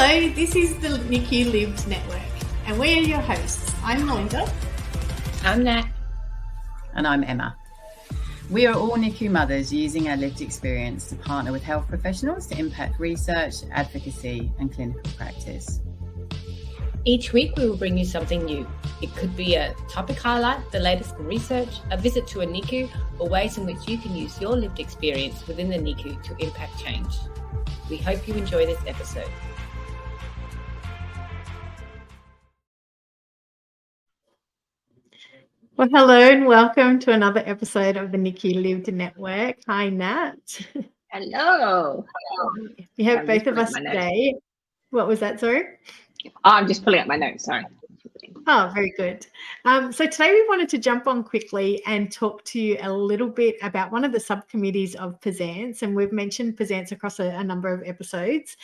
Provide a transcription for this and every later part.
Hello, this is the NICU Lived Network, and we are your hosts. I'm Melinda. I'm Nat. And I'm Emma. We are all NICU mothers using our lived experience to partner with health professionals to impact research, advocacy, and clinical practice. Each week we will bring you something new. It could be a topic highlight, the latest in research, a visit to a NICU, or ways in which you can use your lived experience within the NICU to impact change. We hope you enjoy this episode. Well, hello and welcome to another episode of the NICU Lived Network. Hi, Nat. Hello. We have both of us today. What was that, sorry? I'm just pulling up my notes, sorry. Oh, very good. So today we wanted to jump on quickly and talk to you a little bit about one of the subcommittees of PSANZ, and we've mentioned PSANZ across a number of episodes.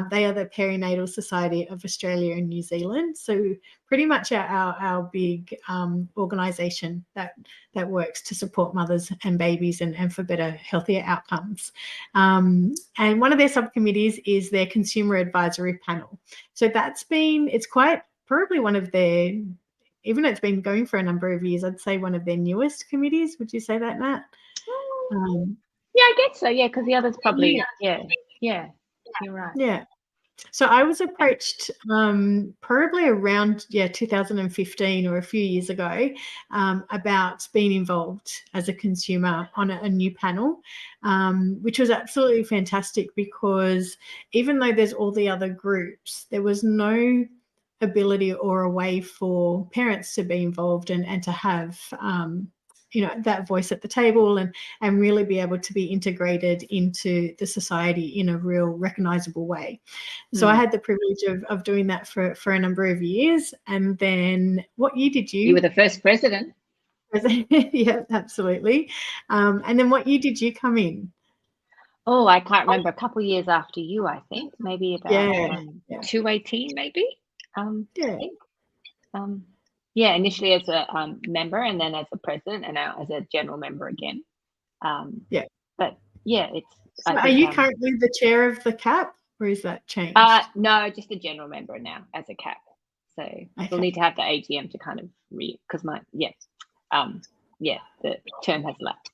They are the Perinatal Society of Australia and New Zealand. So pretty much our big organisation that works to support mothers and babies and for better, healthier outcomes. And one of their subcommittees is their Consumer Advisory Panel. So it's quite probably one of their, even though it's been going for a number of years, I'd say one of their newest committees. Would you say that, Nat? Yeah, I guess so. Yeah, because the others probably, yeah, you're right. Yeah. So I was approached probably around 2015 or a few years ago about being involved as a consumer on a new panel, which was absolutely fantastic because even though there's all the other groups, there was no ability or a way for parents to be involved and to have that voice at the table and really be able to be integrated into the society in a real recognizable way. So I had the privilege of doing that for a number of years. And then what year did you? You were the first president. Yeah, absolutely. And then what year did you come in? Oh, I can't remember. A couple of years after you, I think. Maybe about 2018, maybe. I think. Initially as a member and then as a president and now as a general member again. But yeah, it's. So are you currently the chair of the CAP or is that changed? No, just a general member now as a CAP. So we'll need to have the AGM to kind of because the term has lapsed.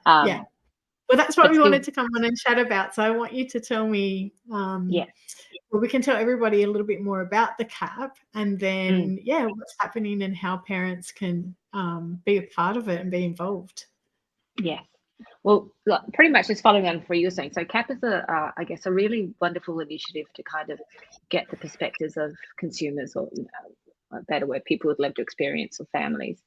Well, that's what we wanted to come on and chat about. So I want you to tell me, well, we can tell everybody a little bit more about the CAP and then, what's happening and how parents can be a part of it and be involved. Yeah. Well, pretty much just following on from what you were saying. So CAP is a really wonderful initiative to kind of get the perspectives of consumers or, a better word, people with lived experience or families,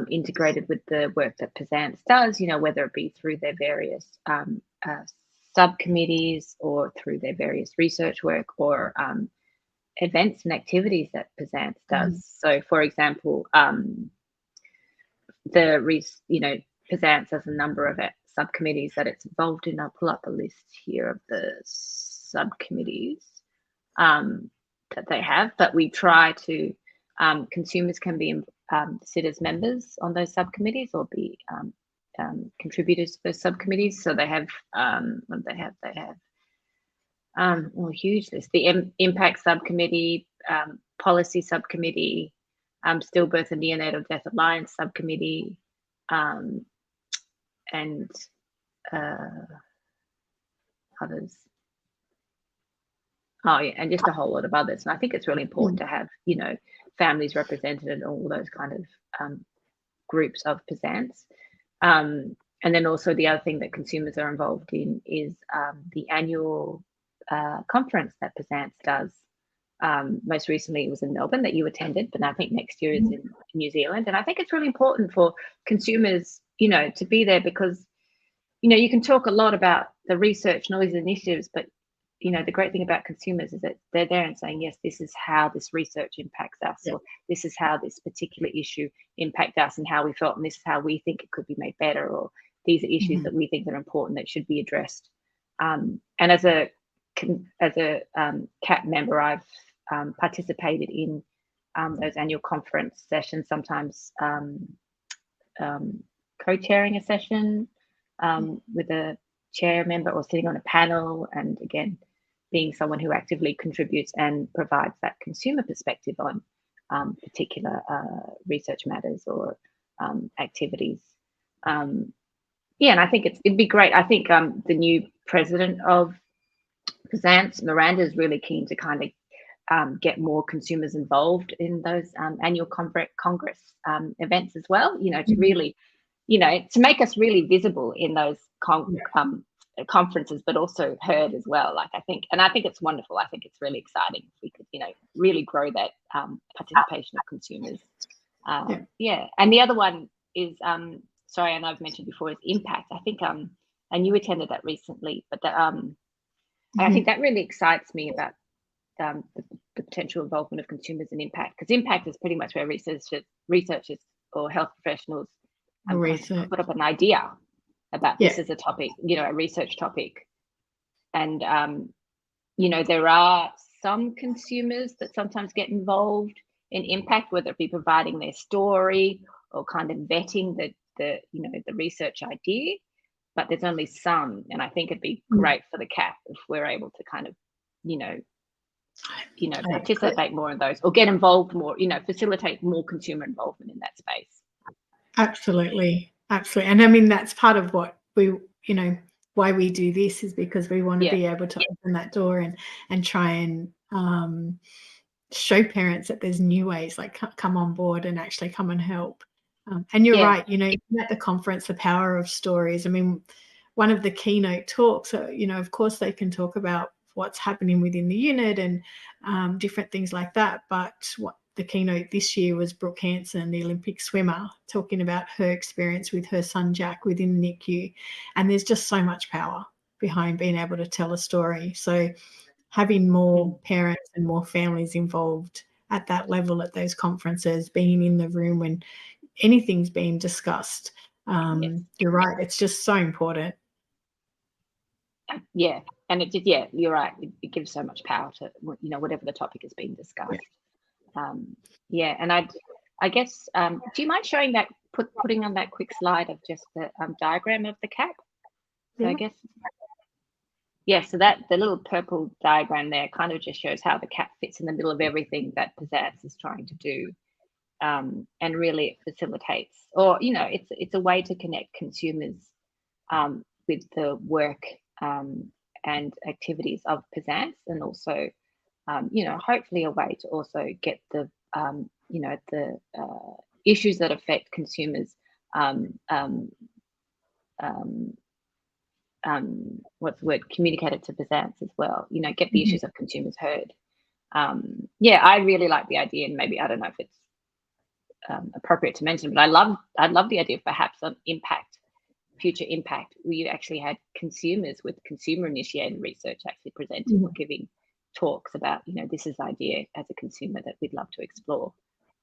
integrated with the work that PSANZ does, whether it be through their various subcommittees or through their various research work or events and activities that PSANZ does. So, for example, PSANZ has a number of subcommittees that it's involved in. I'll pull up a list here of the subcommittees that they have, but we try to, consumers can be sit as members on those subcommittees or be contributors to those subcommittees. So they have a huge list. The impact subcommittee, policy subcommittee, stillbirth and neonatal death alliance subcommittee, and others. And just a whole lot of others. And I think it's really important to have, families represented in all those kind of groups of PSANZ. And then also the other thing that consumers are involved in is the annual conference that PSANZ does. Most recently it was in Melbourne that you attended, but I think next year is in New Zealand. And I think it's really important for consumers, to be there because, you can talk a lot about the research and all these initiatives, but the great thing about consumers is that they're there and saying, yes, this is how this research impacts us, or this is how this particular issue impacts us and how we felt, and this is how we think it could be made better, or these are issues that we think are important that should be addressed. And as a CAP member, I've participated in those annual conference sessions, sometimes co-chairing a session with a chair member or sitting on a panel, and again, being someone who actively contributes and provides that consumer perspective on particular research matters or activities. And I think it'd be great. I think the new president of PSANZ, Miranda, is really keen to kind of get more consumers involved in those annual Congress events as well, to really, to make us really visible in those conferences, but also heard as well. I think it's wonderful. I think it's really exciting if we could, really grow that participation of consumers. And the other one is, sorry, and I've mentioned before, is impact. I think, and you attended that recently, but I think that really excites me about the potential involvement of consumers in impact, because impact is pretty much where researchers or health professionals put up an idea about this as a topic, a research topic. And, there are some consumers that sometimes get involved in impact, whether it be providing their story or kind of vetting the research idea, but there's only some. And I think it'd be great for the CAP if we're able to kind of, participate more in those, or get involved more, facilitate more consumer involvement in that space. Absolutely. And I mean, that's part of what we, why we do this, is because we want to be able to open that door and try and show parents that there's new ways, like come on board and actually come and help. And you're right, at the conference, the power of stories. I mean, one of the keynote talks, of course they can talk about what's happening within the unit and different things like that. But what the keynote this year was Brooke Hanson, the Olympic swimmer, talking about her experience with her son Jack within the NICU. And there's just so much power behind being able to tell a story. So having more parents and more families involved at that level at those conferences, being in the room when anything's being discussed, you're right, it's just so important. And you're right, it gives so much power to whatever the topic is being discussed. And I guess do you mind showing that, putting on that quick slide of just the diagram of the CAP? So I guess so that the little purple diagram there kind of just shows how the CAP fits in the middle of everything that PSANZ is trying to do. And really it facilitates, or it's a way to connect consumers with the work and activities of PSANZ, and also hopefully a way to also get the the issues that affect consumers communicated to PSANZ as well, get the issues of consumers heard. I really like the idea, and maybe I don't know if it's appropriate to mention, but I'd love the idea of perhaps on future impact, where you actually had consumers with consumer initiated research actually presenting or giving talks about, this is the idea as a consumer that we'd love to explore.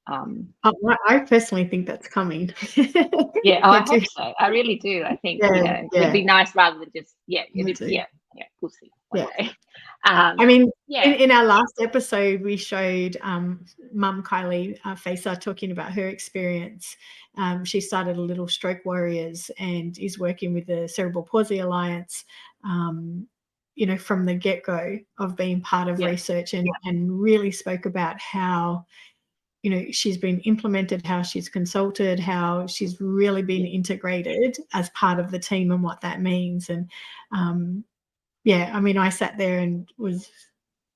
I personally think that's coming. I hope so. I really do. I think it'd be nice rather than just we'll see one day. I mean, in our last episode, we showed Mum Kylie Facer talking about her experience. She started a Little Stroke Warriors and is working with the Cerebral Palsy Alliance, from the get-go of being part of research, and really spoke about how she's been implemented, how she's consulted, how she's really been integrated as part of the team, and what that means. And I mean, I sat there and was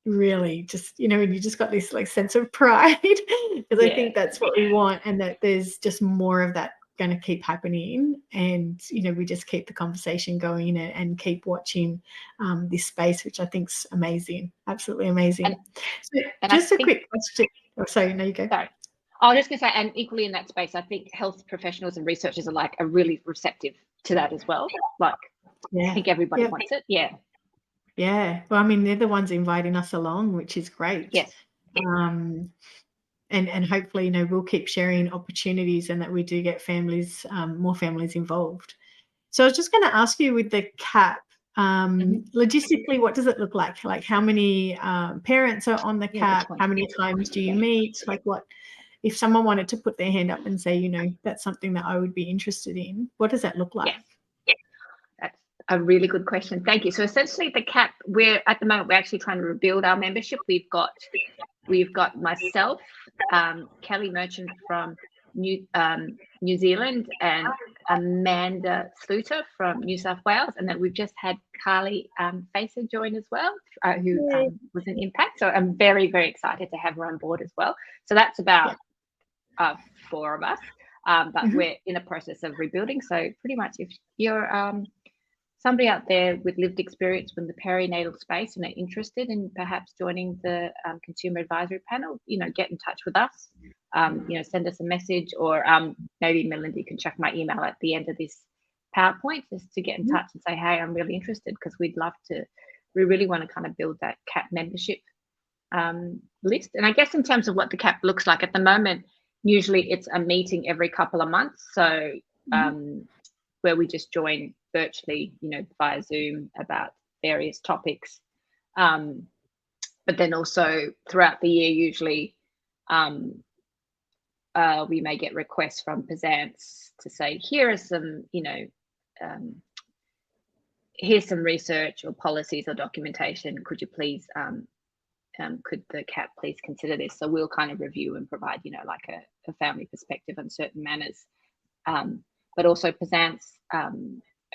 really just, and you just got this sense of pride, because I think that's what we want, and that there's just more of that going to keep happening. And we just keep the conversation going and keep watching this space, which I think's amazing, absolutely amazing. And just a quick question. Oh, sorry, no, you go. Sorry. I was just going to say, and equally in that space, I think health professionals and researchers are are really receptive to that as well. I think everybody wants it. Yeah. Well, I mean, they're the ones inviting us along, which is great. Yes. And hopefully, we'll keep sharing opportunities, and that we do get families, more families involved. So I was just going to ask you, with the CAP, logistically, what does it look like? Like, how many parents are on the CAP? How many times do you meet? Like, what if someone wanted to put their hand up and say, that's something that I would be interested in? What does that look like? a really good question. Thank you. So essentially, the CAP, we're actually trying to rebuild our membership. We've got myself, Kelly Merchant from New Zealand, and Amanda Sluter from New South Wales, and then we've just had Carly Facer join as well, who was an Impact. So I'm very, very excited to have her on board as well. So that's about 4 of us, but we're in a process of rebuilding. So pretty much, if you're somebody out there with lived experience from the perinatal space and are interested in perhaps joining the consumer advisory panel, get in touch with us. Send us a message, or maybe Melinda can check my email at the end of this PowerPoint just to get in touch and say, hey, I'm really interested, because we really want to kind of build that CAP membership list. And I guess in terms of what the CAP looks like at the moment, usually it's a meeting every couple of months. So where we just join virtually, via Zoom about various topics. But then also throughout the year, usually we may get requests from PSANZ to say, here are some, here's some research or policies or documentation. Could you please, could the CAP please consider this? So we'll kind of review and provide, like a family perspective on certain matters. But also PSANZ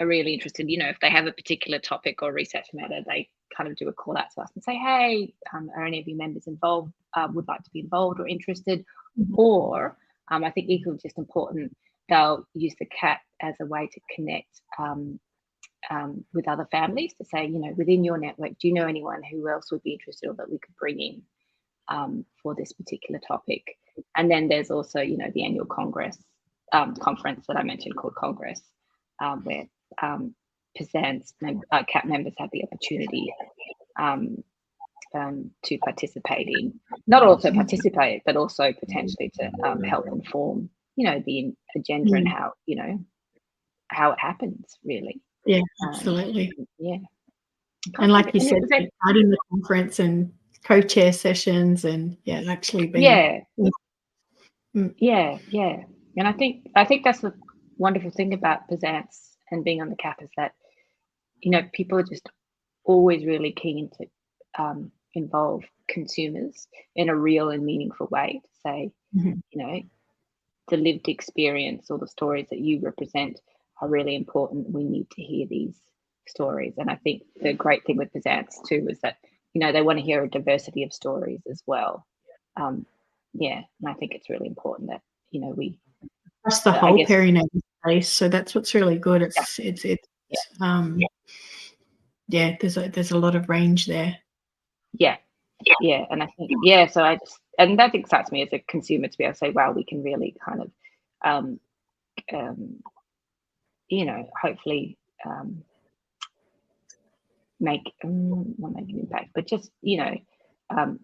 are really interested, if they have a particular topic or research matter, they kind of do a call out to us and say, hey, are any of you members involved, would like to be involved or interested? Or I think equally just important, they'll use the CAP as a way to connect with other families to say, within your network, do you know anyone who else would be interested or that we could bring in for this particular topic? And then there's also, the annual conference that I mentioned called Congress, where PSANZ CAP members have the opportunity to participate in, not also participate, but also potentially to help inform, the agenda and how it happens, really. Yeah, absolutely. And like you said, starting the conference and co-chair sessions, and actually being And I think that's the wonderful thing about PSANZ and being on the CAP is that, people are just always really keen to involve consumers in a real and meaningful way to say, the lived experience or the stories that you represent are really important. We need to hear these stories. And I think the great thing with PSANZ too is that, they want to hear a diversity of stories as well. And I think it's really important that, we across the whole perinatal space. So that's what's really good. There's a lot of range there. And I think so and that excites me as a consumer to be able to say, wow, we can really kind of hopefully make not make an impact, but just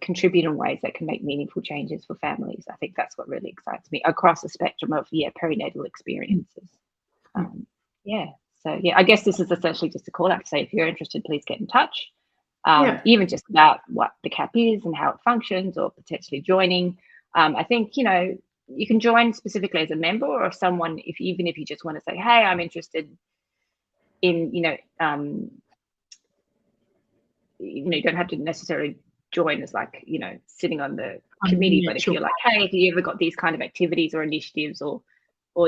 contribute in ways that can make meaningful changes for families. I think that's what really excites me across the spectrum of perinatal experiences. So I guess this is essentially just a call out to say, if you're interested, please get in touch. Even just about what the CAP is and how it functions, or potentially joining. I think you can join specifically as a member or someone, even if you just want to say, hey, I'm interested in you don't have to necessarily join as like sitting on the committee, but if you're like, hey, have you ever got these kind of activities or initiatives or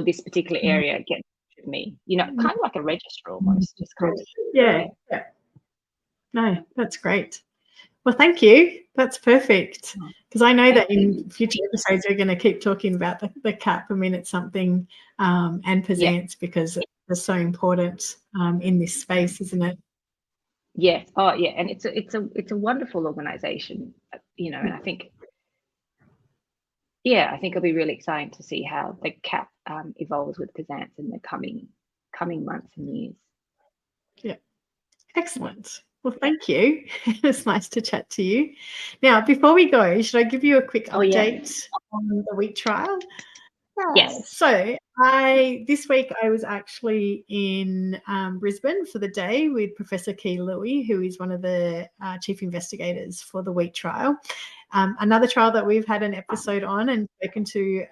this particular area, get in touch with me, kind of like a register almost, just kind of. No, that's great. Well, thank you. That's perfect, because I know that in future episodes we're going to keep talking about the CAP. I mean, it's something and PSANZ because it's so important in this space, isn't it? Yes. And it's a wonderful organisation, and I think it'll be really exciting to see how the CAP evolves with PSANZ in the coming months and years. Yeah, excellent. Well, thank you. It's nice to chat to you. Now, before we go, should I give you a quick update on the week trial? Yes. So this week I was actually in Brisbane for the day with Professor Key Louie, who is one of the chief investigators for the week trial. Another trial that we've had an episode on and spoken to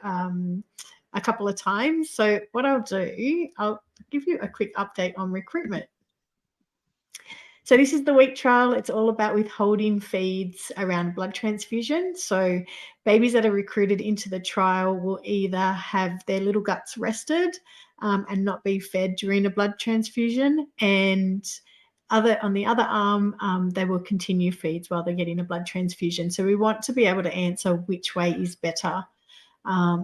a couple of times. So what I'll do, I'll give you a quick update on recruitment. So this is the week trial. It's all about withholding feeds around blood transfusion. So babies that are recruited into the trial will either have their little guts rested and not be fed during a blood transfusion, and on the other arm, they will continue feeds while they're getting a blood transfusion. So we want to be able to answer which way is better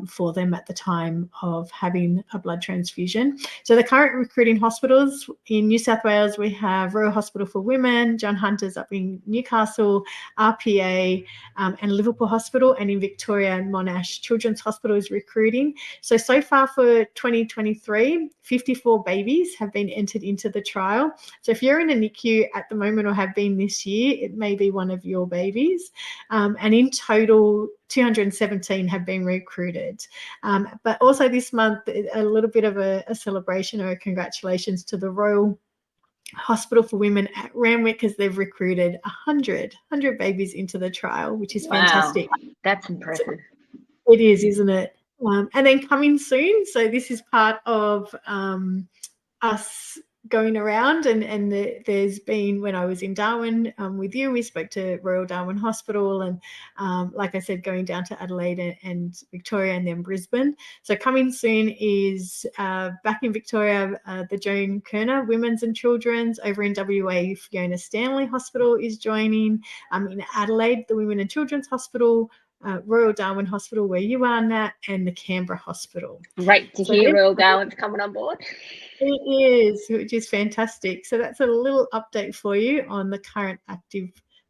for them at the time of having a blood transfusion. So the current recruiting hospitals in New South Wales, we have Royal Hospital for Women, John Hunter's up in Newcastle, RPA, and Liverpool Hospital, and in Victoria, Monash Children's Hospital is recruiting. So far for 2023, 54 babies have been entered into the trial. So if you're in a NICU at the moment or have been this year, it may be one of your babies. And in total, 217 have been recruited. But also this month, a little bit of a celebration or a congratulations to the Royal Hospital for Women at Randwick, because they've recruited 100 babies into the trial, which is fantastic. That's impressive. It is, isn't it? And then coming soon, so this is part of us going around, and there's been, when I was in Darwin with you, we spoke to Royal Darwin Hospital, and like I said, going down to Adelaide and Victoria, and then Brisbane. So coming soon is back in Victoria, the Joan Kerner Women's and Children's. Over in WA, Fiona Stanley Hospital is joining. In Adelaide, the Women and Children's Hospital, Royal Darwin Hospital, where you are, Nat, and the Canberra Hospital. Great to hear Royal Darwin's coming on board. It is, which is fantastic. So that's a little update for you on the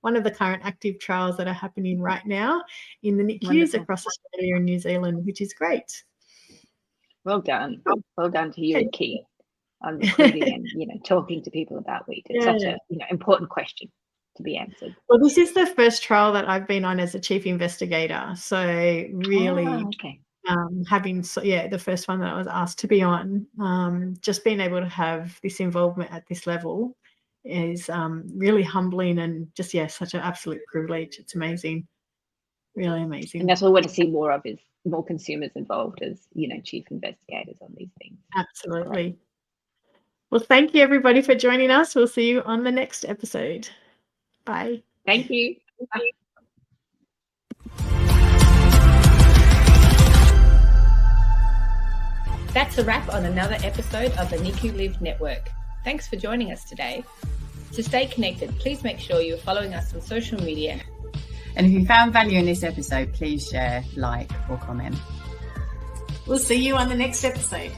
one of the current active trials that are happening right now in the NICUs across Australia and New Zealand, which is great. Well done. Well done to you and Keith on recruiting and talking to people about wheat. It's such a important question to be answered. Well, this is the first trial that I've been on as a chief investigator. So really having the first one that I was asked to be on, just being able to have this involvement at this level is really humbling, and just such an absolute privilege. It's amazing, really amazing. And that's what we want to see more of, is more consumers involved as chief investigators on these things. Absolutely. Right. Well, thank you everybody for joining us. We'll see you on the next episode. Bye. Thank you. Bye. That's a wrap on another episode of the NICU Live Network. Thanks for joining us today. To stay connected, please make sure you're following us on social media. And if you found value in this episode, please share, like, or comment. We'll see you on the next episode.